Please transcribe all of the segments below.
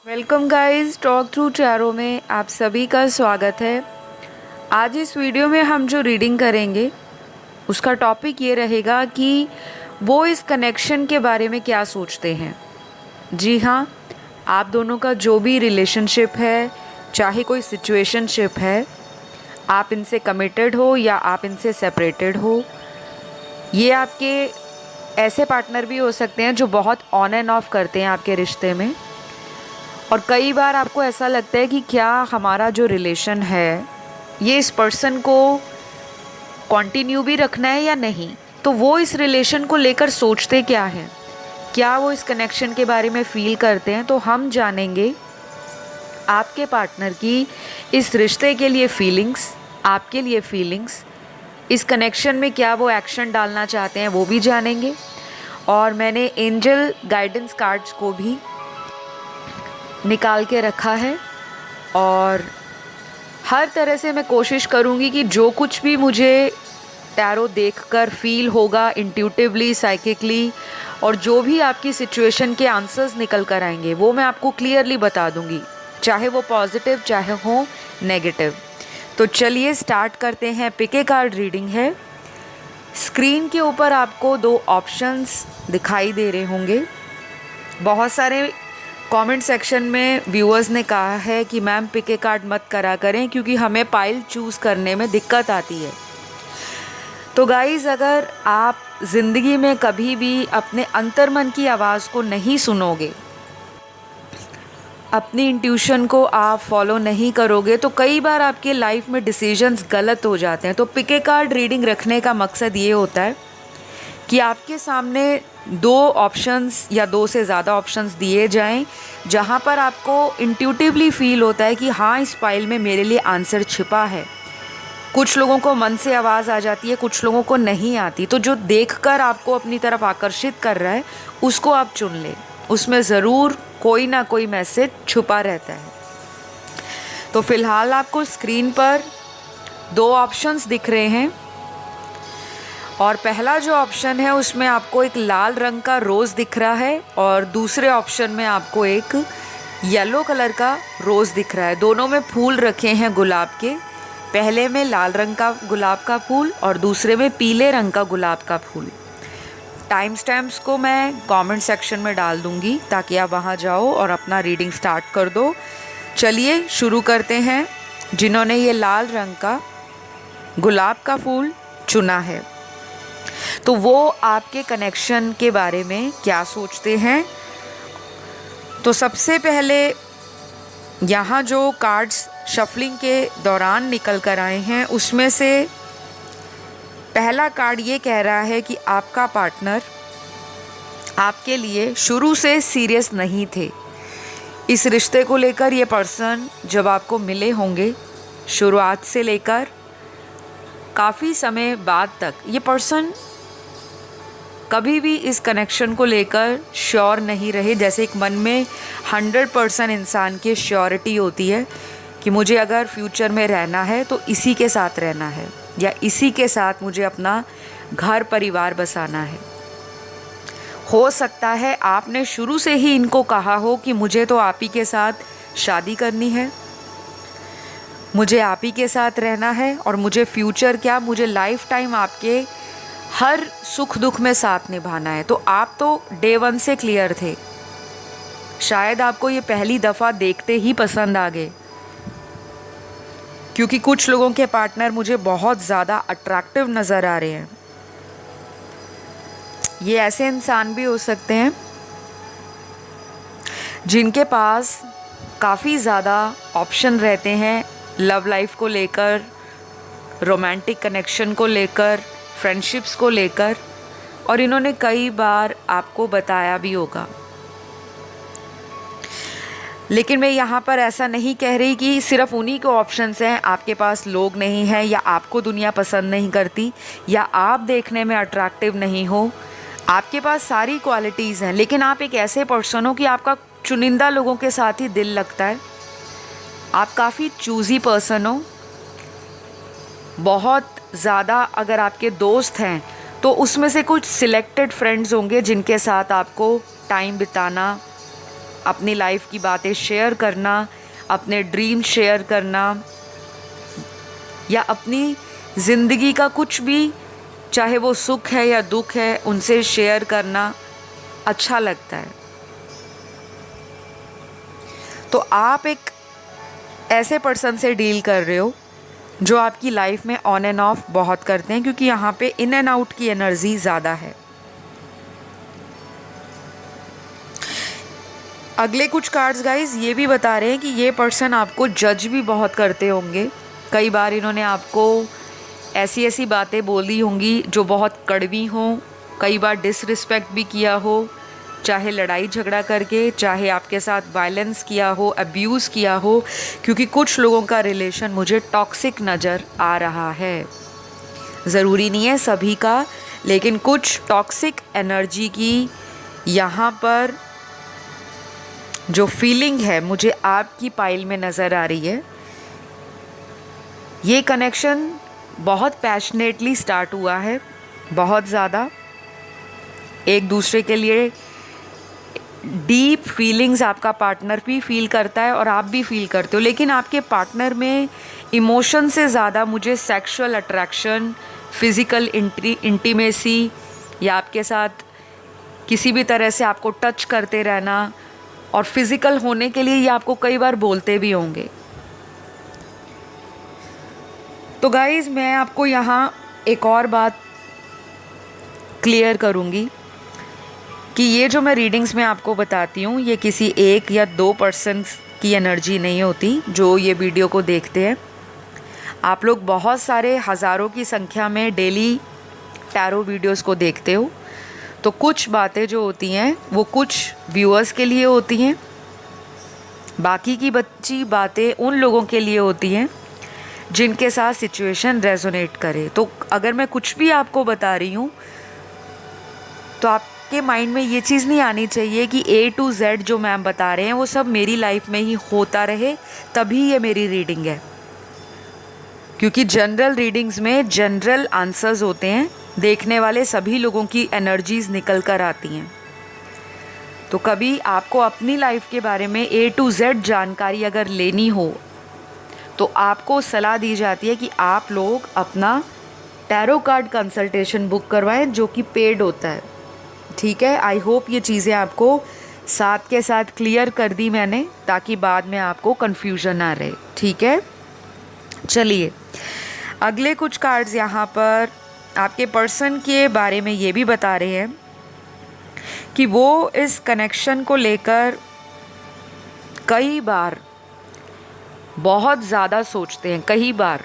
Welcome guys, talk through tarot में आप सभी का स्वागत है। आज इस वीडियो में हम जो रीडिंग करेंगे उसका टॉपिक ये रहेगा कि वो इस कनेक्शन के बारे में क्या सोचते हैं। जी हाँ, आप दोनों का जो भी रिलेशनशिप है, चाहे कोई सिचुएशनशिप है, आप इनसे कमिटेड हो या आप इनसे सेपरेटेड हो, ये आपके ऐसे पार्टनर भी हो सकते हैं जो बहुत ऑन एंड ऑफ करते हैं आपके रिश्ते में। और कई बार आपको ऐसा लगता है कि क्या हमारा जो रिलेशन है ये इस पर्सन को कंटिन्यू भी रखना है या नहीं। तो वो इस रिलेशन को लेकर सोचते क्या हैं, क्या वो इस कनेक्शन के बारे में फील करते हैं। तो हम जानेंगे आपके पार्टनर की इस रिश्ते के लिए फीलिंग्स, आपके लिए फीलिंग्स, इस कनेक्शन में क्या वो एक्शन डालना चाहते हैं वो भी जानेंगे। और मैंने एंजल गाइडेंस कार्ड्स को भी निकाल के रखा है और हर तरह से मैं कोशिश करूँगी कि जो कुछ भी मुझे टैरो देखकर फील होगा इंट्यूटिवली, साइकिकली, और जो भी आपकी सिचुएशन के आंसर्स निकल कर आएंगे वो मैं आपको क्लियरली बता दूँगी, चाहे वो पॉजिटिव चाहे हो नेगेटिव। तो चलिए स्टार्ट करते हैं। पिक ए कार्ड रीडिंग है। स्क्रीन के ऊपर आपको दो ऑप्शंस दिखाई दे रहे होंगे। बहुत सारे कमेंट सेक्शन में व्यूअर्स ने कहा है कि मैम पिक ए कार्ड मत करा करें क्योंकि हमें पाइल चूज़ करने में दिक्कत आती है। तो गाइज़, अगर आप ज़िंदगी में कभी भी अपने अंतर्मन की आवाज़ को नहीं सुनोगे, अपनी इंट्यूशन को आप फॉलो नहीं करोगे, तो कई बार आपके लाइफ में डिसीजंस गलत हो जाते हैं। तो पिक ए कार्ड रीडिंग रखने का मकसद ये होता है कि आपके सामने दो ऑप्शंस या दो से ज़्यादा ऑप्शंस दिए जाएं जहां पर आपको इंट्यूटिवली फील होता है कि हाँ, इस फाइल में मेरे लिए आंसर छिपा है। कुछ लोगों को मन से आवाज़ आ जाती है, कुछ लोगों को नहीं आती। तो जो देखकर आपको अपनी तरफ आकर्षित कर रहा है उसको आप चुन लें, उसमें ज़रूर कोई ना कोई मैसेज छुपा रहता है। तो फ़िलहाल आपको स्क्रीन पर दो ऑप्शंस दिख रहे हैं और पहला जो ऑप्शन है उसमें आपको एक लाल रंग का रोज़ दिख रहा है और दूसरे ऑप्शन में आपको एक येलो कलर का रोज़ दिख रहा है। दोनों में फूल रखे हैं गुलाब के, पहले में लाल रंग का गुलाब का फूल और दूसरे में पीले रंग का गुलाब का फूल। टाइम स्टैम्प्स को मैं कमेंट सेक्शन में डाल दूंगी ताकि आप वहां जाओ और अपना रीडिंग स्टार्ट कर दो। चलिए शुरू करते हैं। जिन्होंने ये लाल रंग का गुलाब का फूल चुना है तो वो आपके कनेक्शन के बारे में क्या सोचते हैं। तो सबसे पहले यहाँ जो कार्ड्स शफलिंग के दौरान निकल कर आए हैं उसमें से पहला कार्ड ये कह रहा है कि आपका पार्टनर आपके लिए शुरू से सीरियस नहीं थे। इस रिश्ते को लेकर ये पर्सन जब आपको मिले होंगे, शुरुआत से लेकर काफ़ी समय बाद तक, ये पर्सन कभी भी इस कनेक्शन को लेकर श्योर नहीं रहे। जैसे एक मन में 100% इंसान की श्योरिटी होती है कि मुझे अगर फ्यूचर में रहना है तो इसी के साथ रहना है या इसी के साथ मुझे अपना घर परिवार बसाना है। हो सकता है आपने शुरू से ही इनको कहा हो कि मुझे तो आप ही के साथ शादी करनी है, मुझे आप ही के साथ रहना है और मुझे फ्यूचर क्या, मुझे लाइफ टाइम आपके हर सुख दुख में साथ निभाना है। तो आप तो डे वन से क्लियर थे। शायद आपको ये पहली दफ़ा देखते ही पसंद आ गए क्योंकि कुछ लोगों के पार्टनर मुझे बहुत ज़्यादा अट्रैक्टिव नज़र आ रहे हैं। ये ऐसे इंसान भी हो सकते हैं जिनके पास काफ़ी ज़्यादा ऑप्शन रहते हैं लव लाइफ को लेकर, रोमांटिक कनेक्शन को लेकर, फ्रेंडशिप्स को लेकर, और इन्होंने कई बार आपको बताया भी होगा। लेकिन मैं यहाँ पर ऐसा नहीं कह रही कि सिर्फ उन्हीं के ऑप्शंस हैं, आपके पास लोग नहीं हैं या आपको दुनिया पसंद नहीं करती या आप देखने में अट्रैक्टिव नहीं हो। आपके पास सारी क्वालिटीज़ हैं, लेकिन आप एक ऐसे पर्सन हो कि आपका चुनिंदा लोगों के साथ ही दिल लगता है। आप काफ़ी चूज़ी पर्सन हो। बहुत ज़्यादा अगर आपके दोस्त हैं तो उसमें से कुछ सिलेक्टेड फ्रेंड्स होंगे जिनके साथ आपको टाइम बिताना अपनी लाइफ की बातें शेयर करना, अपने ड्रीम शेयर करना, या अपनी ज़िंदगी का कुछ भी, चाहे वो सुख है या दुख है, उनसे शेयर करना अच्छा लगता है। तो आप एक ऐसे पर्सन से डील कर रहे हो जो आपकी लाइफ में ऑन एंड ऑफ बहुत करते हैं, क्योंकि यहाँ पे इन एंड आउट की एनर्जी ज़्यादा है। अगले कुछ कार्ड्स गाइज ये भी बता रहे हैं कि ये पर्सन आपको जज भी बहुत करते होंगे। कई बार इन्होंने आपको ऐसी ऐसी बातें बोली होंगी जो बहुत कड़वी हों, कई बार डिसरिस्पेक्ट भी किया हो, चाहे लड़ाई झगड़ा करके, चाहे आपके साथ वायलेंस किया हो, अब्यूज़ किया हो, क्योंकि कुछ लोगों का रिलेशन मुझे टॉक्सिक नज़र आ रहा है। ज़रूरी नहीं है सभी का, लेकिन कुछ टॉक्सिक एनर्जी की यहाँ पर जो फीलिंग है मुझे आपकी पाइल में नज़र आ रही है। ये कनेक्शन बहुत पैशनेटली स्टार्ट हुआ है, बहुत ज़्यादा एक दूसरे के लिए डीप फीलिंग्स आपका पार्टनर भी फील करता है और आप भी फील करते हो, लेकिन आपके पार्टनर में इमोशन से ज़्यादा मुझे सेक्सुअल अट्रैक्शन, फिज़िकल इंटीमेसी, या आपके साथ किसी भी तरह से आपको टच करते रहना, और फिज़िकल होने के लिए ये आपको कई बार बोलते भी होंगे। तो गाइज़ मैं आपको यहाँ एक और बात क्लियर करूँगी कि ये जो मैं रीडिंग्स में आपको बताती हूँ, ये किसी एक या दो पर्सन्स की एनर्जी नहीं होती जो ये वीडियो को देखते हैं। आप लोग बहुत सारे हज़ारों की संख्या में डेली टैरो वीडियोस को देखते हो, तो कुछ बातें जो होती हैं वो कुछ व्यूअर्स के लिए होती हैं, बाकी की बची बातें उन लोगों के लिए होती हैं जिनके साथ सिचुएशन रेजोनेट करे। तो अगर मैं कुछ भी आपको बता रही हूँ तो आपके माइंड में ये चीज़ नहीं आनी चाहिए कि A to Z जो मैम बता रहे हैं वो सब मेरी लाइफ में ही होता रहे तभी ये मेरी रीडिंग है, क्योंकि जनरल रीडिंग्स में जनरल आंसर्स होते हैं, देखने वाले सभी लोगों की एनर्जीज निकल कर आती हैं। तो कभी आपको अपनी लाइफ के बारे में A to Z जानकारी अगर लेनी हो तो आपको सलाह दी जाती है कि आप लोग अपना टैरो कार्ड कंसल्टेशन बुक करवाएं, जो कि पेड होता है। ठीक है, आई होप ये चीज़ें आपको साथ के साथ क्लियर कर दी मैंने, ताकि बाद में आपको कन्फ्यूजन ना रहे। ठीक है, चलिए अगले कुछ कार्ड्स यहाँ पर आपके पर्सन के बारे में ये भी बता रहे हैं कि वो इस कनेक्शन को लेकर कई बार बहुत ज़्यादा सोचते हैं। कई बार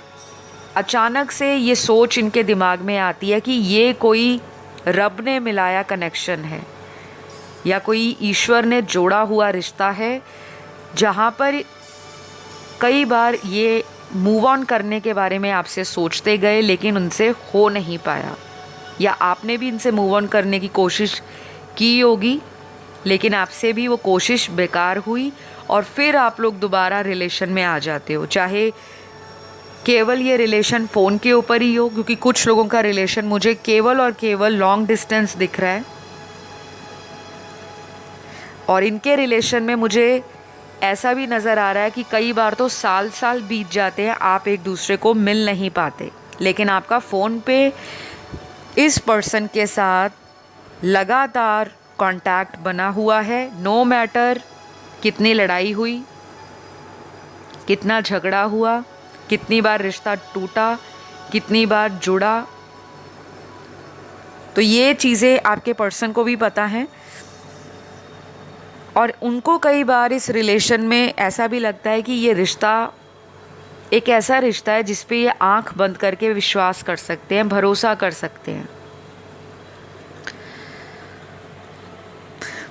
अचानक से ये सोच इनके दिमाग में आती है कि ये कोई रब ने मिलाया कनेक्शन है या कोई ईश्वर ने जोड़ा हुआ रिश्ता है, जहाँ पर कई बार ये मूव ऑन करने के बारे में आपसे सोचते गए लेकिन उनसे हो नहीं पाया, या आपने भी इनसे मूव ऑन करने की कोशिश की होगी लेकिन आपसे भी वो कोशिश बेकार हुई और फिर आप लोग दोबारा रिलेशन में आ जाते हो। चाहे केवल ये रिलेशन फ़ोन के ऊपर ही हो, क्योंकि कुछ लोगों का रिलेशन मुझे केवल और केवल लॉन्ग डिस्टेंस दिख रहा है, और इनके रिलेशन में मुझे ऐसा भी नज़र आ रहा है कि कई बार तो साल साल बीत जाते हैं, आप एक दूसरे को मिल नहीं पाते, लेकिन आपका फ़ोन पे इस पर्सन के साथ लगातार कांटेक्ट बना हुआ है। नो मैटर कितनी लड़ाई हुई, कितना झगड़ा हुआ, कितनी बार रिश्ता टूटा, कितनी बार जुड़ा, तो ये चीज़ें आपके पर्सन को भी पता हैं। और उनको कई बार इस रिलेशन में ऐसा भी लगता है कि ये रिश्ता एक ऐसा रिश्ता है जिस पे ये आंख बंद करके विश्वास कर सकते हैं, भरोसा कर सकते हैं।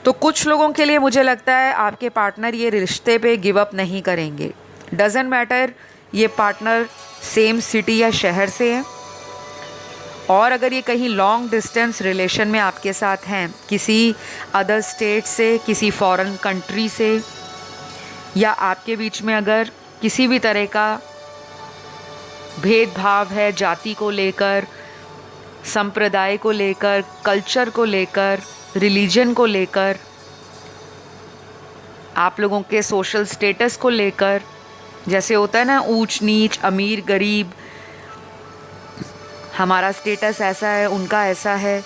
तो कुछ लोगों के लिए मुझे लगता है आपके पार्टनर ये रिश्ते पे गिव अप नहीं करेंगे। डजेंट मैटर ये पार्टनर सेम सिटी या शहर से है, और अगर ये कहीं लॉन्ग डिस्टेंस रिलेशन में आपके साथ हैं, किसी अदर स्टेट से, किसी फॉरेन कंट्री से, या आपके बीच में अगर किसी भी तरह का भेदभाव है जाति को लेकर, संप्रदाय को लेकर, कल्चर को लेकर, रिलीजन को लेकर, आप लोगों के सोशल स्टेटस को लेकर, जैसे होता है ना ऊंच नीच, अमीर गरीब, हमारा स्टेटस ऐसा है, उनका ऐसा है।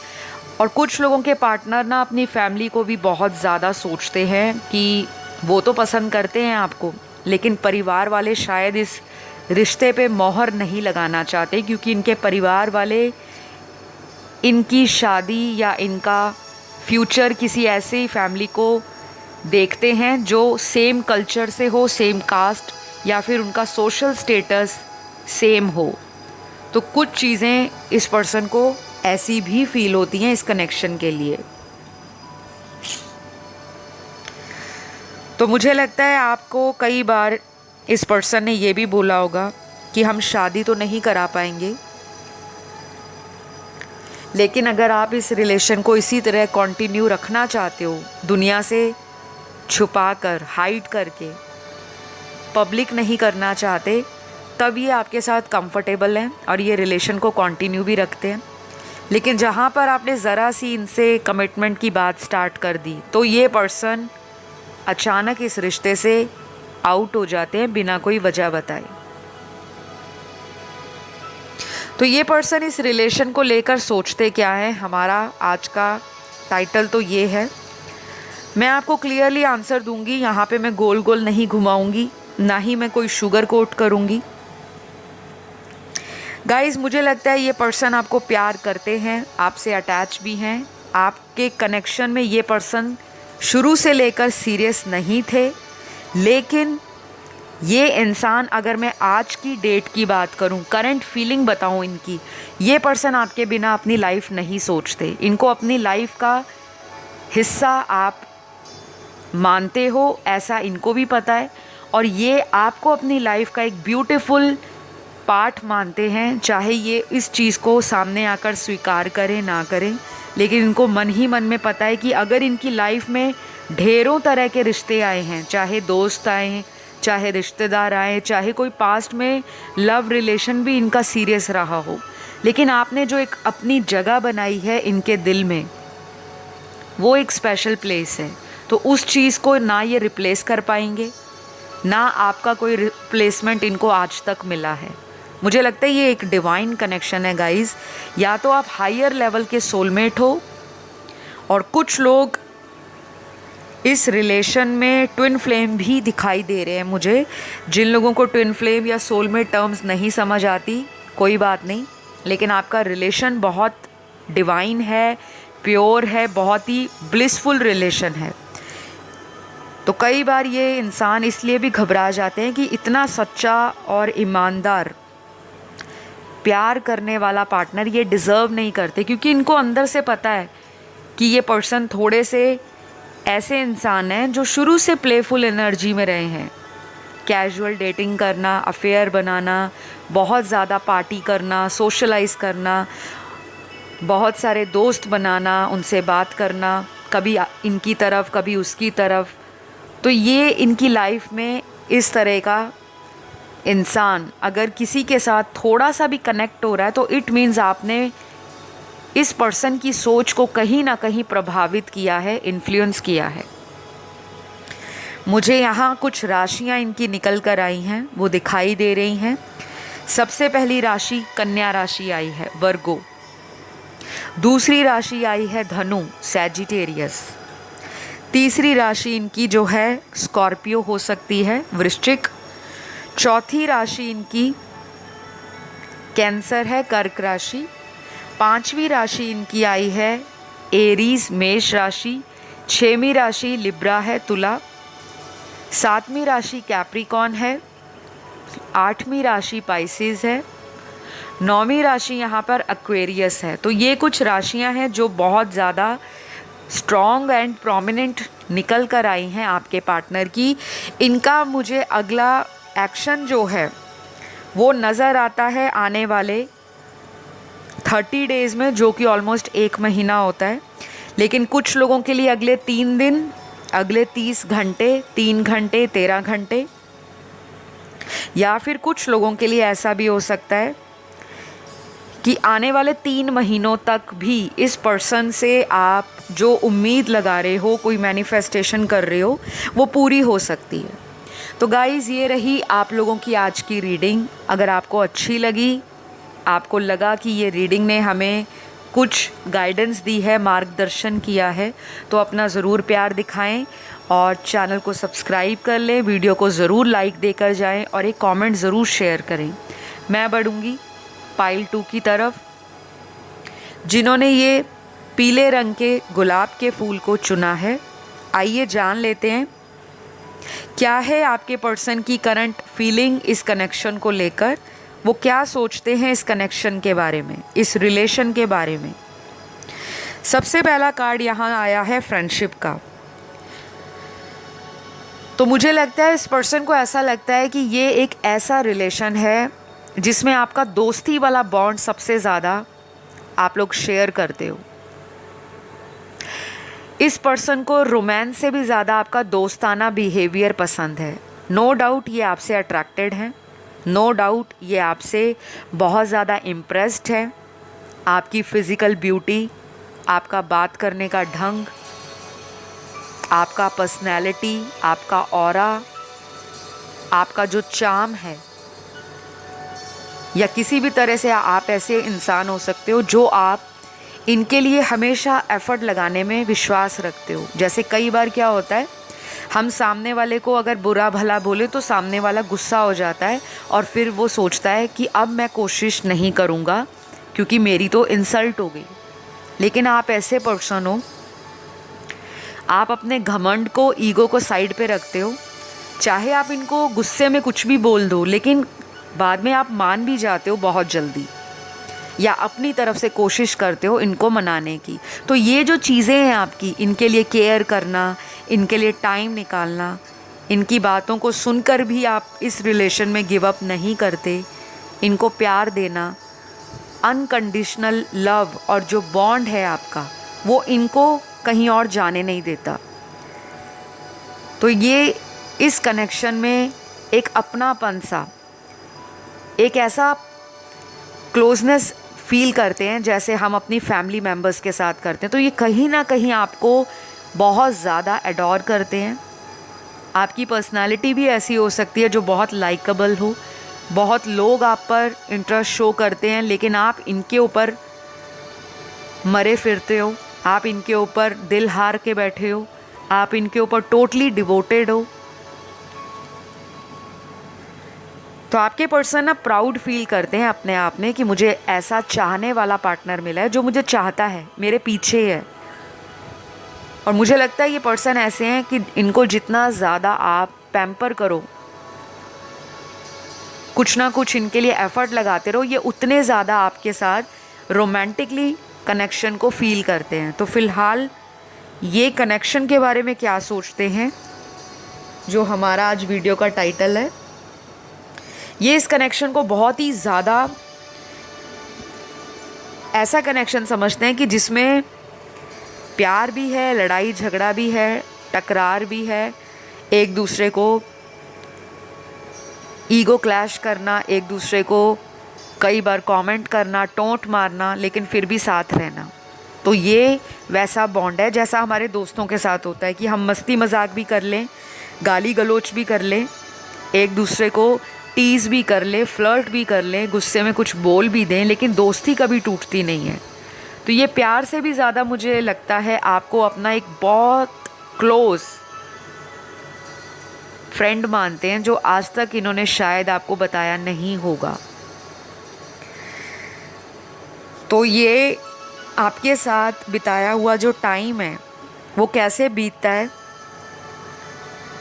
और कुछ लोगों के पार्टनर ना अपनी फैमिली को भी बहुत ज़्यादा सोचते हैं कि वो तो पसंद करते हैं आपको, लेकिन परिवार वाले शायद इस रिश्ते पे मोहर नहीं लगाना चाहते, क्योंकि इनके परिवार वाले इनकी शादी या इनका फ्यूचर किसी ऐसे फैमिली को देखते हैं जो सेम कल्चर से हो, सेम कास्ट, या फिर उनका सोशल स्टेटस सेम हो। तो कुछ चीज़ें इस पर्सन को ऐसी भी फील होती हैं इस कनेक्शन के लिए। तो मुझे लगता है आपको कई बार इस पर्सन ने ये भी बोला होगा कि हम शादी तो नहीं करा पाएंगे, लेकिन अगर आप इस रिलेशन को इसी तरह कंटिन्यू रखना चाहते हो, दुनिया से छुपा कर, हाइड करके, पब्लिक नहीं करना चाहते, तब ये आपके साथ कंफर्टेबल हैं और ये रिलेशन को कंटिन्यू भी रखते हैं। लेकिन जहाँ पर आपने ज़रा सी इनसे कमिटमेंट की बात स्टार्ट कर दी, तो ये पर्सन अचानक इस रिश्ते से आउट हो जाते हैं बिना कोई वजह बताए। तो ये पर्सन इस रिलेशन को लेकर सोचते क्या है, हमारा आज का टाइटल तो ये है। मैं आपको क्लियरली आंसर दूंगी, यहाँ पे मैं गोल गोल नहीं घुमाऊंगी, ना ही मैं कोई शुगर कोट करूंगी। गाइस, मुझे लगता है ये पर्सन आपको प्यार करते हैं, आपसे अटैच भी हैं। आपके कनेक्शन में ये पर्सन शुरू से लेकर सीरियस नहीं थे, लेकिन ये इंसान, अगर मैं आज की डेट की बात करूं, करंट फीलिंग बताऊं इनकी, ये पर्सन आपके बिना अपनी लाइफ नहीं सोचते। इनको अपनी लाइफ का हिस्सा आप मानते हो, ऐसा इनको भी पता है, और ये आपको अपनी लाइफ का एक ब्यूटीफुल पार्ट मानते हैं। चाहे ये इस चीज़ को सामने आकर स्वीकार करें ना करें, लेकिन इनको मन ही मन में पता है कि अगर इनकी लाइफ में ढेरों तरह के रिश्ते आए हैं, चाहे दोस्त आए हैं, चाहे रिश्तेदार आए, चाहे कोई पास्ट में लव रिलेशन भी इनका सीरियस रहा हो, लेकिन आपने जो एक अपनी जगह बनाई है इनके दिल में, वो एक स्पेशल प्लेस है। तो उस चीज़ को ना ये रिप्लेस कर पाएंगे, ना आपका कोई रिप्लेसमेंट इनको आज तक मिला है। मुझे लगता है ये एक डिवाइन कनेक्शन है गाइस। या तो आप हायर लेवल के सोलमेट हो, और कुछ लोग इस रिलेशन में ट्विन फ्लेम भी दिखाई दे रहे हैं मुझे। जिन लोगों को ट्विन फ्लेम या सोलमेट टर्म्स नहीं समझ आती, कोई बात नहीं, लेकिन आपका रिलेशन बहुत डिवाइन है, प्योर है, बहुत ही ब्लिसफुल रिलेशन है। तो कई बार ये इंसान इसलिए भी घबरा जाते हैं कि इतना सच्चा और ईमानदार प्यार करने वाला पार्टनर ये डिज़र्व नहीं करते, क्योंकि इनको अंदर से पता है कि ये पर्सन थोड़े से ऐसे इंसान हैं जो शुरू से प्लेफुल एनर्जी में रहे हैं। कैजुअल डेटिंग करना, अफेयर बनाना, बहुत ज़्यादा पार्टी करना, सोशलाइज करना, बहुत सारे दोस्त बनाना, उनसे बात करना, कभी इनकी तरफ कभी उसकी तरफ। तो ये इनकी लाइफ में इस तरह का इंसान अगर किसी के साथ थोड़ा सा भी कनेक्ट हो रहा है, तो इट मीन्स आपने इस पर्सन की सोच को कहीं ना कहीं प्रभावित किया है, इन्फ्लुएंस किया है। मुझे यहाँ कुछ राशियाँ इनकी निकल कर आई हैं, वो दिखाई दे रही हैं। सबसे पहली राशि कन्या राशि आई है, वर्गो। दूसरी राशि आई है धनु, सैजिटेरियस। तीसरी राशि इनकी जो है स्कॉर्पियो हो सकती है, वृश्चिक। चौथी राशि इनकी कैंसर है, कर्क राशि। पांचवी राशि इनकी आई है एरीज, मेष राशि। छठवीं राशि लिब्रा है, तुला। सातवीं राशि कैप्रिकॉन है। आठवीं राशि पाइसेस है। नौवीं राशि यहाँ पर एक्वेरियस है। तो ये कुछ राशियाँ हैं जो बहुत ज़्यादा स्ट्रॉन्ग एंड प्रोमिनेंट निकल कर आई हैं आपके पार्टनर की। इनका मुझे अगला एक्शन जो है वो नज़र आता है आने वाले 30 डेज़ में, जो कि ऑलमोस्ट 1 महीना होता है। लेकिन कुछ लोगों के लिए अगले 3 दिन, अगले 30 घंटे, 3 घंटे, 13 घंटे, या फिर कुछ लोगों के लिए ऐसा भी हो सकता है कि आने वाले 3 महीनों तक भी इस पर्सन से आप जो उम्मीद लगा रहे हो, कोई मैनिफेस्टेशन कर रहे हो, वो पूरी हो सकती है। तो गाइज़, ये रही आप लोगों की आज की रीडिंग। अगर आपको अच्छी लगी, आपको लगा कि ये रीडिंग ने हमें कुछ गाइडेंस दी है, मार्गदर्शन किया है, तो अपना ज़रूर प्यार दिखाएं और चैनल को सब्सक्राइब कर लें, वीडियो को ज़रूर लाइक देकर जाएं और एक कमेंट ज़रूर शेयर करें। मैं बढ़ूँगी पाइल 2 की तरफ। जिन्होंने ये पीले रंग के गुलाब के फूल को चुना है, आइए जान लेते हैं क्या है आपके पर्सन की करंट फीलिंग इस कनेक्शन को लेकर। वो क्या सोचते हैं इस कनेक्शन के बारे में, इस रिलेशन के बारे में। सबसे पहला कार्ड यहाँ आया है फ्रेंडशिप का। तो मुझे लगता है इस पर्सन को ऐसा लगता है कि ये एक ऐसा रिलेशन है जिसमें आपका दोस्ती वाला बॉन्ड सबसे ज़्यादा आप लोग शेयर करते हो। इस पर्सन को रोमांस से भी ज़्यादा आपका दोस्ताना बिहेवियर पसंद है। नो डाउट ये आपसे अट्रैक्टेड हैं, नो डाउट ये आपसे बहुत ज़्यादा इम्प्रेस्ड है। आपकी फ़िज़िकल ब्यूटी, आपका बात करने का ढंग, आपका पर्सनैलिटी, आपका ऑरा, आपका जो चार्म है, या किसी भी तरह से आप ऐसे इंसान हो सकते हो जो आप इनके लिए हमेशा एफ़र्ट लगाने में विश्वास रखते हो। जैसे कई बार क्या होता है, हम सामने वाले को अगर बुरा भला बोले तो सामने वाला गुस्सा हो जाता है और फिर वो सोचता है कि अब मैं कोशिश नहीं करूँगा क्योंकि मेरी तो इंसल्ट हो गई। लेकिन आप ऐसे पर्सन हो, आप अपने घमंड को, ईगो को साइड पे रखते हो। चाहे आप इनको गुस्से में कुछ भी बोल दो, लेकिन बाद में आप मान भी जाते हो बहुत जल्दी, या अपनी तरफ से कोशिश करते हो इनको मनाने की। तो ये जो चीज़ें हैं आपकी, इनके लिए केयर करना, इनके लिए टाइम निकालना, इनकी बातों को सुनकर भी आप इस रिलेशन में गिव अप नहीं करते, इनको प्यार देना, अनकंडीशनल लव और जो बॉन्ड है आपका, वो इनको कहीं और जाने नहीं देता। तो ये इस कनेक्शन में एक अपनापन सा, एक ऐसा क्लोजनेस फील करते हैं जैसे हम अपनी फैमिली मेम्बर्स के साथ करते हैं। तो ये कहीं ना कहीं आपको बहुत ज़्यादा एडोर करते हैं। आपकी पर्सनालिटी भी ऐसी हो सकती है जो बहुत लाइकेबल हो। बहुत लोग आप पर इंटरेस्ट शो करते हैं, लेकिन आप इनके ऊपर मरे फिरते हो, आप इनके ऊपर दिल हार के बैठे हो, आप इनके ऊपर टोटली डिवोटेड हो। तो आपके पर्सन ना प्राउड फील करते हैं अपने आप में कि मुझे ऐसा चाहने वाला पार्टनर मिला है जो मुझे चाहता है, मेरे पीछे है। और मुझे लगता है ये पर्सन ऐसे हैं कि इनको जितना ज़्यादा आप पैम्पर करो, कुछ ना कुछ इनके लिए एफ़र्ट लगाते रहो, ये उतने ज़्यादा आपके साथ रोमांटिकली कनेक्शन को फील करते हैं। तो फ़िलहाल ये कनेक्शन के बारे में क्या सोचते हैं, जो हमारा आज वीडियो का टाइटल है। ये इस कनेक्शन को बहुत ही ज़्यादा ऐसा कनेक्शन समझते हैं कि जिसमें प्यार भी है, लड़ाई झगड़ा भी है, टकरार भी है, एक दूसरे को ईगो क्लैश करना, एक दूसरे को कई बार कमेंट करना, टोंट मारना, लेकिन फिर भी साथ रहना। तो ये वैसा बॉन्ड है जैसा हमारे दोस्तों के साथ होता है कि हम मस्ती मजाक भी कर लें, गाली गलोच भी कर लें, एक दूसरे को टीज़ भी कर लें, फ्लर्ट भी कर लें, गुस्से में कुछ बोल भी दें, लेकिन दोस्ती कभी टूटती नहीं है। तो ये प्यार से भी ज़्यादा मुझे लगता है आपको अपना एक बहुत क्लोज़ फ्रेंड मानते हैं, जो आज तक इन्होंने शायद आपको बताया नहीं होगा। तो ये आपके साथ बिताया हुआ जो टाइम है वो कैसे बीतता है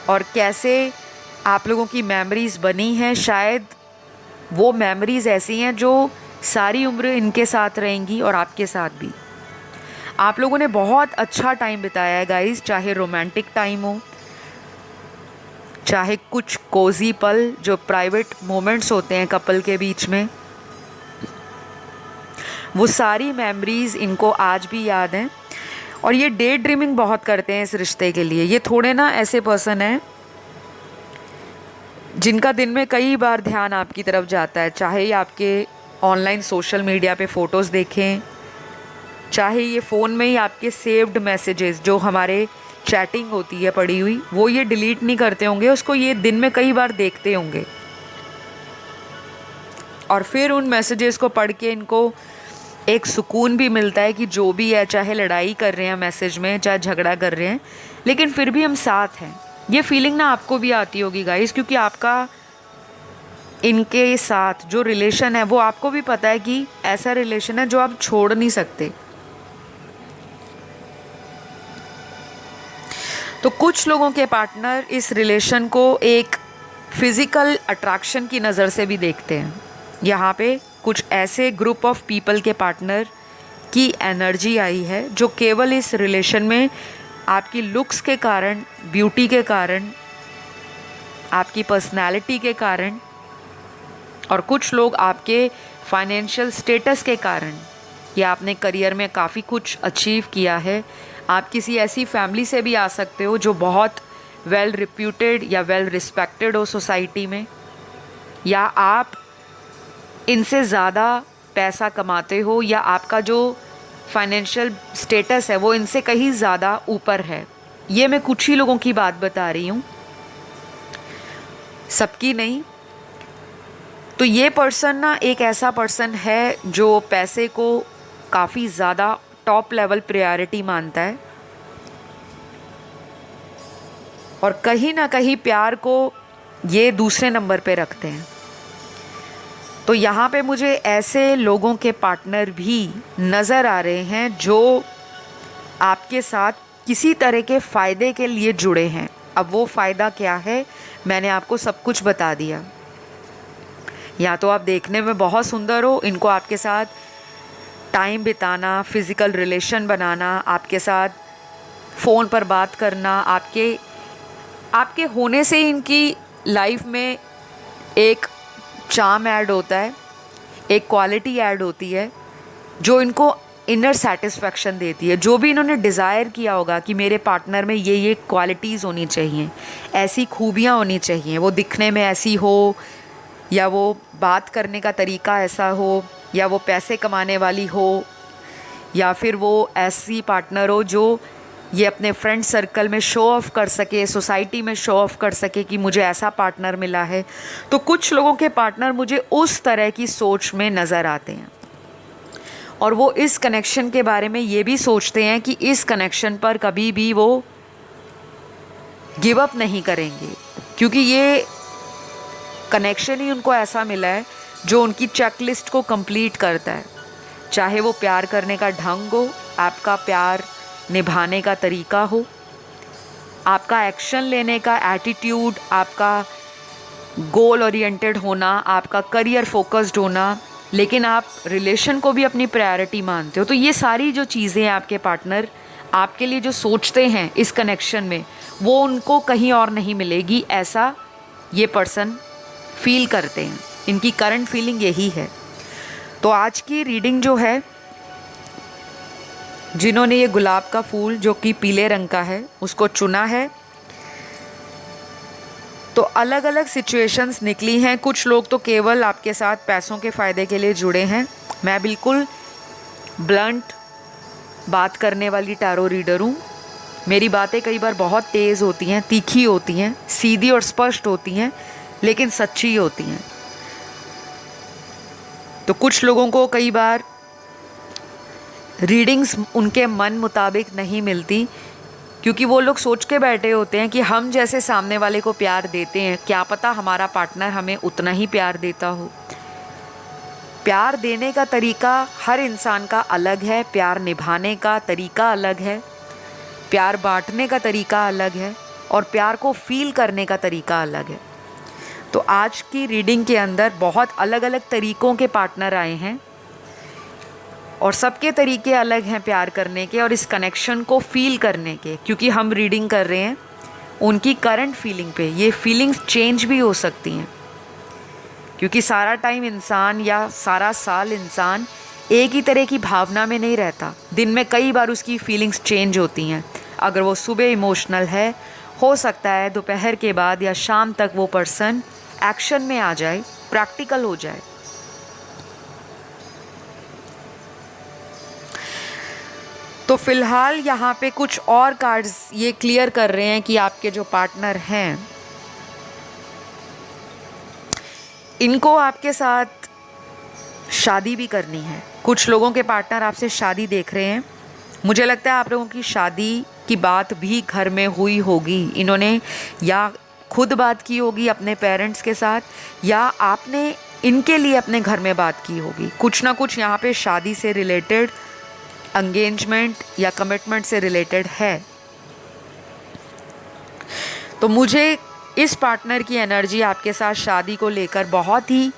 और कैसे आप लोगों की मेमोरीज़ बनी हैं, शायद वो मेमोरीज़ ऐसी हैं जो सारी उम्र इनके साथ रहेंगी और आपके साथ भी। आप लोगों ने बहुत अच्छा टाइम बिताया है गाइस, चाहे रोमांटिक टाइम हो, चाहे कुछ कोजी पल जो प्राइवेट मोमेंट्स होते हैं कपल के बीच में, वो सारी मेमोरीज़ इनको आज भी याद हैं। और ये डे ड्रीमिंग बहुत करते हैं इस रिश्ते के लिए। ये थोड़े ना ऐसे पर्सन हैं जिनका दिन में कई बार ध्यान आपकी तरफ जाता है, चाहे ये आपके ऑनलाइन सोशल मीडिया पे फ़ोटोज़ देखें, चाहे ये फ़ोन में ही आपके सेव्ड मैसेजेस जो हमारे चैटिंग होती है पड़ी हुई, वो ये डिलीट नहीं करते होंगे, उसको ये दिन में कई बार देखते होंगे और फिर उन मैसेजेस को पढ़ के इनको एक सुकून भी मिलता है कि जो भी है, चाहे लड़ाई कर रहे हैं मैसेज में, चाहे झगड़ा कर रहे हैं, लेकिन फिर भी हम साथ हैं। ये फीलिंग ना आपको भी आती होगी गाइस, क्योंकि आपका इनके साथ जो रिलेशन है वो आपको भी पता है कि ऐसा रिलेशन है जो आप छोड़ नहीं सकते। तो कुछ लोगों के पार्टनर इस रिलेशन को एक फिज़िकल अट्रैक्शन की नज़र से भी देखते हैं। यहाँ पे कुछ ऐसे ग्रुप ऑफ पीपल के पार्टनर की एनर्जी आई है जो केवल इस रिलेशन में आपकी लुक्स के कारण, ब्यूटी के कारण, आपकी पर्सनालिटी के कारण, और कुछ लोग आपके फाइनेंशियल स्टेटस के कारण, या आपने करियर में काफ़ी कुछ अचीव किया है। आप किसी ऐसी फैमिली से भी आ सकते हो जो बहुत वेल रिप्यूटेड या वेल रिस्पेक्टेड हो सोसाइटी में, या आप इनसे ज़्यादा पैसा कमाते हो, या आपका जो फाइनेंशियल स्टेटस है वो इनसे कहीं ज़्यादा ऊपर है। ये मैं कुछ ही लोगों की बात बता रही हूँ, सबकी नहीं। तो ये पर्सन ना एक ऐसा पर्सन है जो पैसे को काफ़ी ज़्यादा टॉप लेवल प्रायोरिटी मानता है और कहीं ना कहीं प्यार को ये दूसरे नंबर पे रखते हैं। तो यहाँ पे मुझे ऐसे लोगों के पार्टनर भी नज़र आ रहे हैं जो आपके साथ किसी तरह के फ़ायदे के लिए जुड़े हैं। अब वो फ़ायदा क्या है, मैंने आपको सब कुछ बता दिया। या तो आप देखने में बहुत सुंदर हो, इनको आपके साथ टाइम बिताना, फिज़िकल रिलेशन बनाना, आपके साथ फ़ोन पर बात करना, आपके होने से ही इनकी लाइफ में एक चार्म ऐड होता है, एक क्वालिटी ऐड होती है जो इनको इनर सेटिस्फैक्शन देती है। जो भी इन्होंने डिज़ायर किया होगा कि मेरे पार्टनर में ये क्वालिटीज़ होनी चाहिए, ऐसी खूबियाँ होनी चाहिए, वो दिखने में ऐसी हो, या वो बात करने का तरीका ऐसा हो, या वो पैसे कमाने वाली हो, या फिर वो ऐसी पार्टनर हो जो ये अपने फ्रेंड सर्कल में शो ऑफ़ कर सके, सोसाइटी में शो ऑफ़ कर सके कि मुझे ऐसा पार्टनर मिला है। तो कुछ लोगों के पार्टनर मुझे उस तरह की सोच में नज़र आते हैं और वो इस कनेक्शन के बारे में ये भी सोचते हैं कि इस कनेक्शन पर कभी भी वो गिव अप नहीं करेंगे, क्योंकि ये कनेक्शन ही उनको ऐसा मिला है जो उनकी चेकलिस्ट को कंप्लीट करता है। चाहे वो प्यार करने का ढंग हो, आपका प्यार निभाने का तरीका हो, आपका एक्शन लेने का एटीट्यूड, आपका गोल ओरिएंटेड होना, आपका करियर फोकस्ड होना, लेकिन आप रिलेशन को भी अपनी प्रायोरिटी मानते हो। तो ये सारी जो चीज़ें हैं आपके पार्टनर आपके लिए जो सोचते हैं इस कनेक्शन में, वो उनको कहीं और नहीं मिलेगी, ऐसा ये पर्सन फील करते हैं। इनकी करंट फीलिंग यही है। तो आज की रीडिंग जो है, जिन्होंने ये गुलाब का फूल जो कि पीले रंग का है उसको चुना है, तो अलग अलग सिचुएशंस निकली हैं। कुछ लोग तो केवल आपके साथ पैसों के फ़ायदे के लिए जुड़े हैं। मैं बिल्कुल ब्लंट बात करने वाली टैरो रीडर हूँ। मेरी बातें कई बार बहुत तेज़ होती हैं, तीखी होती हैं, सीधी और स्पष्ट होती हैं, लेकिन सच्ची होती हैं। तो कुछ लोगों को कई बार रीडिंग्स उनके मन मुताबिक नहीं मिलती, क्योंकि वो लोग सोच के बैठे होते हैं कि हम जैसे सामने वाले को प्यार देते हैं, क्या पता हमारा पार्टनर हमें उतना ही प्यार देता हो। प्यार देने का तरीका हर इंसान का अलग है, प्यार निभाने का तरीका अलग है, प्यार बांटने का तरीका अलग है, और प्यार को फील करने का तरीका अलग है। तो आज की रीडिंग के अंदर बहुत अलग अलग तरीक़ों के पार्टनर आए हैं और सबके तरीके अलग हैं प्यार करने के और इस कनेक्शन को फील करने के, क्योंकि हम रीडिंग कर रहे हैं उनकी करंट फीलिंग पे। ये फीलिंग्स चेंज भी हो सकती हैं, क्योंकि सारा टाइम इंसान या सारा साल इंसान एक ही तरह की भावना में नहीं रहता। दिन में कई बार उसकी फीलिंग्स चेंज होती हैं। अगर वो सुबह इमोशनल है, हो सकता है दोपहर के बाद या शाम तक वो पर्सन एक्शन में आ जाए, प्रैक्टिकल हो जाए। तो फिलहाल यहाँ पे कुछ और कार्ड्स ये क्लियर कर रहे हैं कि आपके जो पार्टनर हैं इनको आपके साथ शादी भी करनी है। कुछ लोगों के पार्टनर आपसे शादी देख रहे हैं। मुझे लगता है आप लोगों की शादी की बात भी घर में हुई होगी। इन्होंने या खुद बात की होगी अपने पेरेंट्स के साथ, या आपने इनके लिए अपने घर में बात की होगी। कुछ ना कुछ यहाँ पे शादी से रिलेटेड, एंगेजमेंट या कमिटमेंट से रिलेटेड है। तो मुझे इस पार्टनर की एनर्जी आपके साथ शादी को लेकर बहुत ही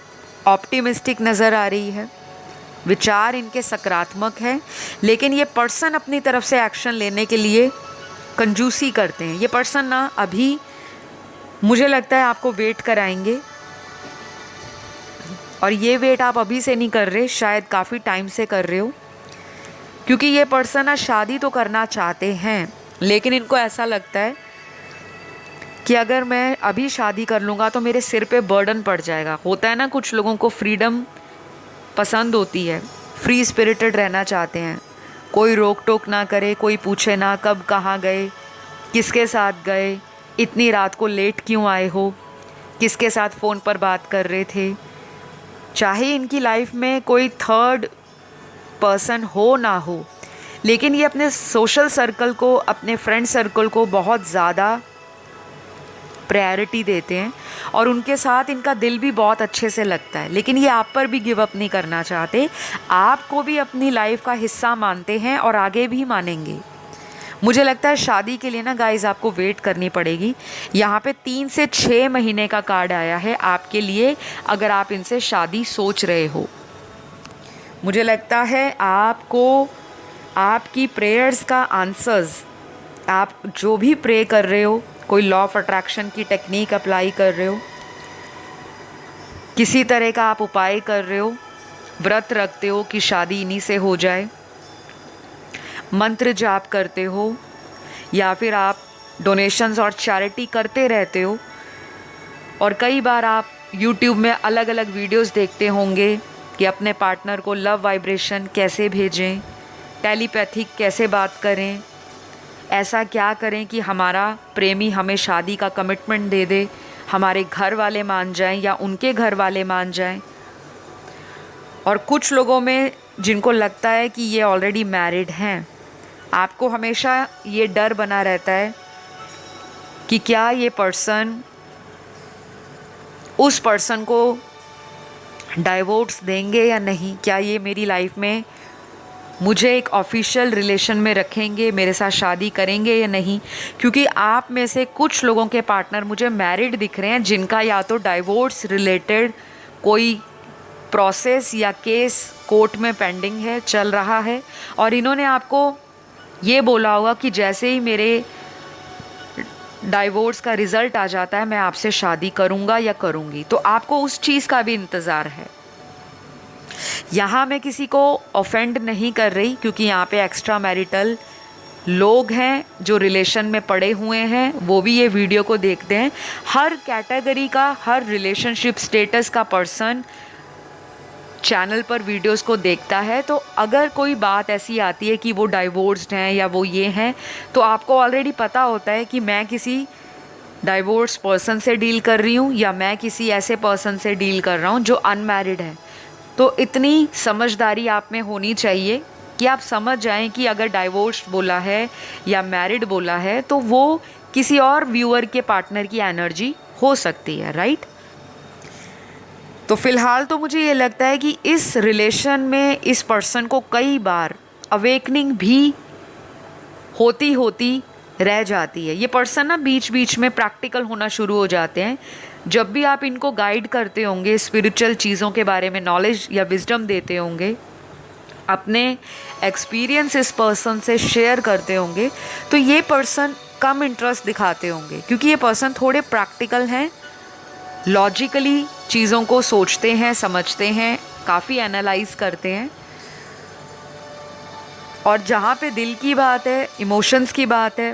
ऑप्टिमिस्टिक नज़र आ रही है। विचार इनके सकारात्मक हैं, लेकिन ये पर्सन अपनी तरफ से एक्शन लेने के लिए कंजूसी करते हैं। ये पर्सन ना अभी मुझे लगता है आपको वेट कराएंगे, और ये वेट आप अभी से नहीं कर रहे, शायद काफ़ी टाइम से कर रहे हो, क्योंकि ये पर्सन ना शादी तो करना चाहते हैं, लेकिन इनको ऐसा लगता है कि अगर मैं अभी शादी कर लूँगा तो मेरे सिर पे बर्डन पड़ जाएगा। होता है ना, कुछ लोगों को फ्रीडम पसंद होती है, फ्री स्पिरिटेड रहना चाहते हैं, कोई रोक टोक ना करे, कोई पूछे ना कब कहाँ गए, किसके साथ गए, इतनी रात को लेट क्यों आए हो, किसके साथ फ़ोन पर बात कर रहे थे। चाहे इनकी लाइफ में कोई थर्ड पर्सन हो ना हो, लेकिन ये अपने सोशल सर्कल को, अपने फ्रेंड सर्कल को बहुत ज़्यादा प्रायोरिटी देते हैं, और उनके साथ इनका दिल भी बहुत अच्छे से लगता है। लेकिन ये आप पर भी गिव अप नहीं करना चाहते, आपको भी अपनी लाइफ का हिस्सा मानते हैं और आगे भी मानेंगे। मुझे लगता है शादी के लिए ना गाइस आपको वेट करनी पड़ेगी। यहाँ पे 3 से 6 महीने का कार्ड आया है आपके लिए, अगर आप इनसे शादी सोच रहे हो। मुझे लगता है आपको आपकी प्रेयर्स का आंसर्स, आप जो भी प्रे कर रहे हो, कोई लॉ ऑफ अट्रैक्शन की टेक्निक अप्लाई कर रहे हो, किसी तरह का आप उपाय कर रहे हो, व्रत रखते हो कि शादी इन्हीं से हो जाए, मंत्र जाप करते हो, या फिर आप डोनेशंस और चैरिटी करते रहते हो, और कई बार आप यूट्यूब में अलग अलग वीडियोस देखते होंगे कि अपने पार्टनर को लव वाइब्रेशन कैसे भेजें, टेलीपैथिक कैसे बात करें, ऐसा क्या करें कि हमारा प्रेमी हमें शादी का कमिटमेंट दे दे, हमारे घर वाले मान जाएं या उनके घर वाले मान जाएं। और कुछ लोगों में जिनको लगता है कि ये ऑलरेडी मैरिड हैं, आपको हमेशा ये डर बना रहता है कि क्या ये पर्सन उस पर्सन को डाइवोर्स देंगे या नहीं, क्या ये मेरी लाइफ में मुझे एक ऑफिशियल रिलेशन में रखेंगे, मेरे साथ शादी करेंगे या नहीं। क्योंकि आप में से कुछ लोगों के पार्टनर मुझे मैरिड दिख रहे हैं, जिनका या तो डाइवोर्स रिलेटेड कोई प्रोसेस या केस कोर्ट में पेंडिंग है, चल रहा है, और इन्होंने आपको ये बोला होगा कि जैसे ही मेरे डाइवोर्स का रिज़ल्ट आ जाता है मैं आपसे शादी करूँगा या करूँगी। तो आपको उस चीज़ का भी इंतज़ार है। यहाँ मैं किसी को ऑफेंड नहीं कर रही, क्योंकि यहाँ पे एक्स्ट्रा मैरिटल लोग हैं जो रिलेशन में पड़े हुए हैं, वो भी ये वीडियो को देखते हैं। हर कैटेगरी का, हर रिलेशनशिप स्टेटस का पर्सन चैनल पर वीडियोस को देखता है। तो अगर कोई बात ऐसी आती है कि वो डाइवोर्स्ड हैं या वो ये हैं, तो आपको ऑलरेडी पता होता है कि मैं किसी डाइवोर्स पर्सन से डील कर रही हूँ या मैं किसी ऐसे पर्सन से डील कर रहा हूँ जो अनमैरिड है। तो इतनी समझदारी आप में होनी चाहिए कि आप समझ जाएं कि अगर डाइवोर्स बोला है या मैरिड बोला है तो वो किसी और व्यूअर के पार्टनर की एनर्जी हो सकती है, राइट। तो फिलहाल तो मुझे ये लगता है कि इस रिलेशन में इस पर्सन को कई बार अवेकनिंग भी होती होती रह जाती है। ये पर्सन ना बीच बीच में प्रैक्टिकल होना शुरू हो जाते हैं। जब भी आप इनको गाइड करते होंगे, स्पिरिचुअल चीज़ों के बारे में नॉलेज या विजडम देते होंगे, अपने एक्सपीरियंस इस पर्सन से शेयर करते होंगे, तो ये पर्सन कम इंटरेस्ट दिखाते होंगे, क्योंकि ये पर्सन थोड़े प्रैक्टिकल हैं, लॉजिकली चीज़ों को सोचते हैं, समझते हैं, काफ़ी एनालाइज करते हैं। और जहाँ पे दिल की बात है, इमोशंस की बात है,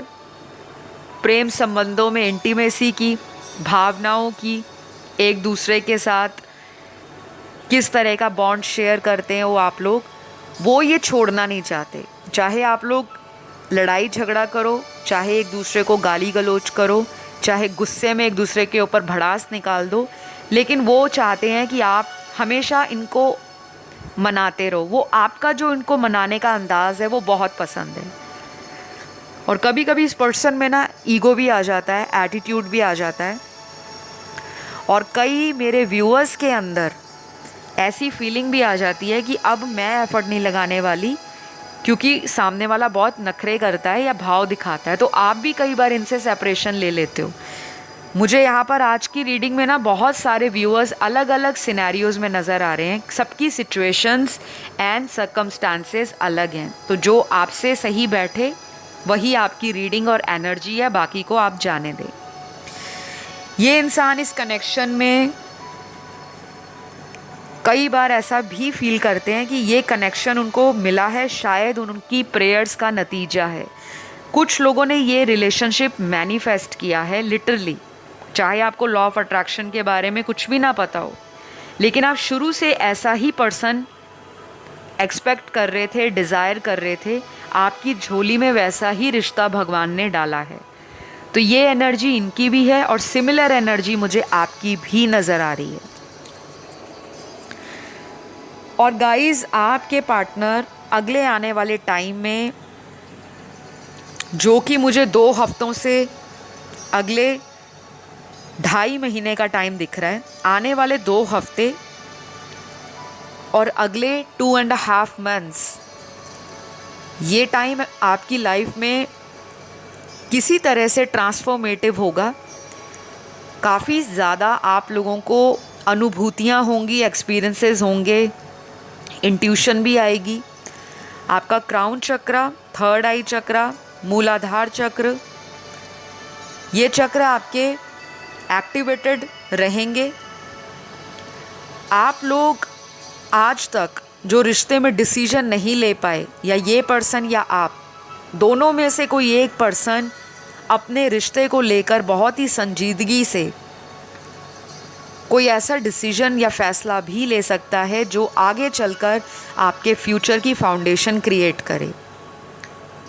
प्रेम संबंधों में इंटीमेसी की, भावनाओं की, एक दूसरे के साथ किस तरह का बॉन्ड शेयर करते हैं वो आप लोग, वो ये छोड़ना नहीं चाहते। चाहे आप लोग लड़ाई झगड़ा करो, चाहे एक दूसरे को गाली गलौज करो, चाहे गुस्से में एक दूसरे के ऊपर भड़ास निकाल दो, लेकिन वो चाहते हैं कि आप हमेशा इनको मनाते रहो। वो आपका जो इनको मनाने का अंदाज़ है वो बहुत पसंद है। और कभी कभी इस पर्सन में ना ईगो भी आ जाता है, एटीट्यूड भी आ जाता है। और कई मेरे व्यूअर्स के अंदर ऐसी फीलिंग भी आ जाती है कि अब मैं एफर्ट नहीं लगाने वाली, क्योंकि सामने वाला बहुत नखरे करता है या भाव दिखाता है। तो आप भी कई बार इनसे सेपरेशन ले लेते हो। मुझे यहाँ पर आज की रीडिंग में ना बहुत सारे व्यूअर्स अलग अलग सिनेरियोज़ में नज़र आ रहे हैं। सबकी सिचुएशंस एंड सर्कमस्टांसेस अलग हैं। तो जो आपसे सही बैठे वही आपकी रीडिंग और एनर्जी है, बाकी को आप जाने दें। ये इंसान इस कनेक्शन में कई बार ऐसा भी फील करते हैं कि ये कनेक्शन उनको मिला है शायद उनकी प्रेयर्स का नतीजा है। कुछ लोगों ने ये रिलेशनशिप मैनिफेस्ट किया है लिटरली। चाहे आपको लॉ ऑफ अट्रैक्शन के बारे में कुछ भी ना पता हो, लेकिन आप शुरू से ऐसा ही पर्सन एक्सपेक्ट कर रहे थे, डिज़ायर कर रहे थे। आपकी झोली में वैसा ही रिश्ता भगवान ने डाला है। तो ये एनर्जी इनकी भी है और सिमिलर एनर्जी मुझे आपकी भी नज़र आ रही है। और गाइस, आपके पार्टनर अगले आने वाले टाइम में, जो कि मुझे 2 हफ्तों से अगले 2.5 महीने का टाइम दिख रहा है, आने वाले 2 हफ्ते और अगले 2.5 मंथ्स, ये टाइम आपकी लाइफ में किसी तरह से ट्रांसफॉर्मेटिव होगा। काफ़ी ज़्यादा आप लोगों को अनुभूतियाँ होंगी, एक्सपीरियंसेस होंगे, इंट्यूशन भी आएगी। आपका क्राउन चक्र, थर्ड आई चक्र, मूलाधार चक्र, ये चक्र आपके एक्टिवेटेड रहेंगे। आप लोग आज तक जो रिश्ते में डिसीजन नहीं ले पाए, या ये पर्सन या आप दोनों में से कोई एक पर्सन अपने रिश्ते को लेकर बहुत ही संजीदगी से कोई ऐसा डिसीजन या फैसला भी ले सकता है जो आगे चलकर आपके फ्यूचर की फाउंडेशन क्रिएट करे।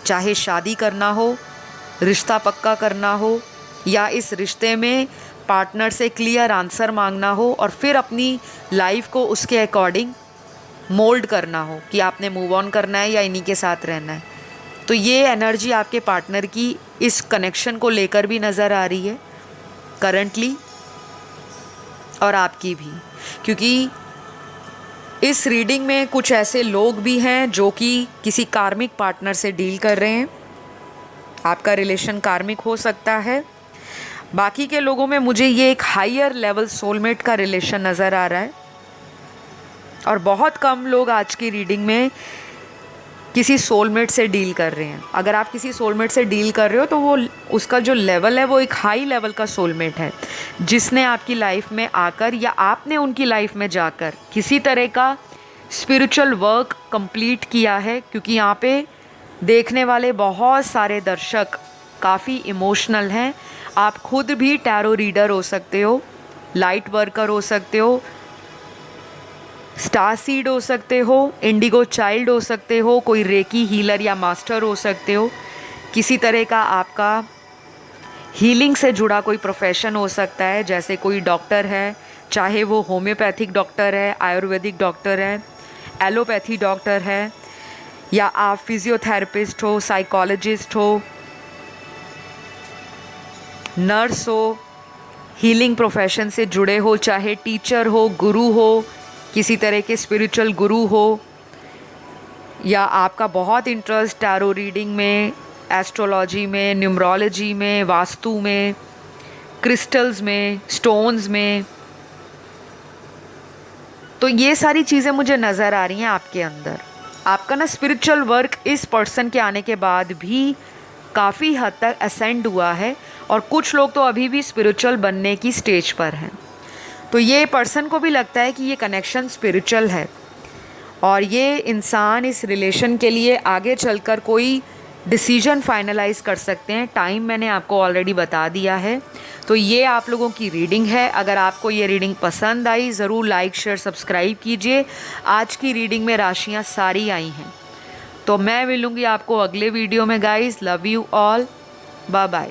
चाहे शादी करना हो, रिश्ता पक्का करना हो, या इस रिश्ते में पार्टनर से क्लियर आंसर मांगना हो और फिर अपनी लाइफ को उसके अकॉर्डिंग मोल्ड करना हो कि आपने मूव ऑन करना है या इन्हीं के साथ रहना है। तो ये एनर्जी आपके पार्टनर की इस कनेक्शन को लेकर भी नज़र आ रही है करंटली, और आपकी भी, क्योंकि इस रीडिंग में कुछ ऐसे लोग भी हैं जो कि किसी कार्मिक पार्टनर से डील कर रहे हैं। आपका रिलेशन कार्मिक हो सकता है। बाकी के लोगों में मुझे ये एक हायर लेवल सोलमेट का रिलेशन नज़र आ रहा है। और बहुत कम लोग आज की रीडिंग में किसी सोलमेट से डील कर रहे हैं। अगर आप किसी सोलमेट से डील कर रहे हो तो वो उसका जो लेवल है वो एक हाई लेवल का सोलमेट है, जिसने आपकी लाइफ में आकर या आपने उनकी लाइफ में जाकर किसी तरह का स्पिरिचुअल वर्क कंप्लीट किया है। क्योंकि यहाँ पे देखने वाले बहुत सारे दर्शक काफ़ी इमोशनल हैं। आप खुद भी टैरो रीडर हो सकते हो, लाइट वर्कर हो सकते हो, स्टार सीड हो सकते हो, इंडिगो चाइल्ड हो सकते हो, कोई रेकी हीलर या मास्टर हो सकते हो। किसी तरह का आपका हीलिंग से जुड़ा कोई प्रोफेशन हो सकता है, जैसे कोई डॉक्टर है, चाहे वो होम्योपैथिक डॉक्टर है, आयुर्वेदिक डॉक्टर है, एलोपैथी डॉक्टर है, या आप फिजियोथेरेपिस्ट हो, साइकोलॉजिस्ट हो, नर्स हो, हीलिंग प्रोफेशन से जुड़े हो, चाहे टीचर हो, गुरु हो, किसी तरह के स्पिरिचुअल गुरु हो, या आपका बहुत इंटरेस्ट टैरो रीडिंग में, एस्ट्रोलॉजी में, न्यूमरोलॉजी में, वास्तु में, क्रिस्टल्स में, स्टोन्स में, तो ये सारी चीज़ें मुझे नज़र आ रही हैं आपके अंदर। आपका ना स्पिरिचुअल वर्क इस पर्सन के आने के बाद भी काफ़ी हद तक असेंड हुआ है, और कुछ लोग तो अभी भी स्पिरिचुअल बनने की स्टेज पर हैं। तो ये पर्सन को भी लगता है कि ये कनेक्शन स्पिरिचुअल है, और ये इंसान इस रिलेशन के लिए आगे चलकर कोई डिसीजन फाइनलाइज कर सकते हैं। टाइम मैंने आपको ऑलरेडी बता दिया है। तो ये आप लोगों की रीडिंग है। अगर आपको ये रीडिंग पसंद आई, ज़रूर लाइक शेयर सब्सक्राइब कीजिए। आज की रीडिंग में राशियाँ सारी आई हैं। तो मैं मिलूँगी आपको अगले वीडियो में guys. Love you all, bye bye.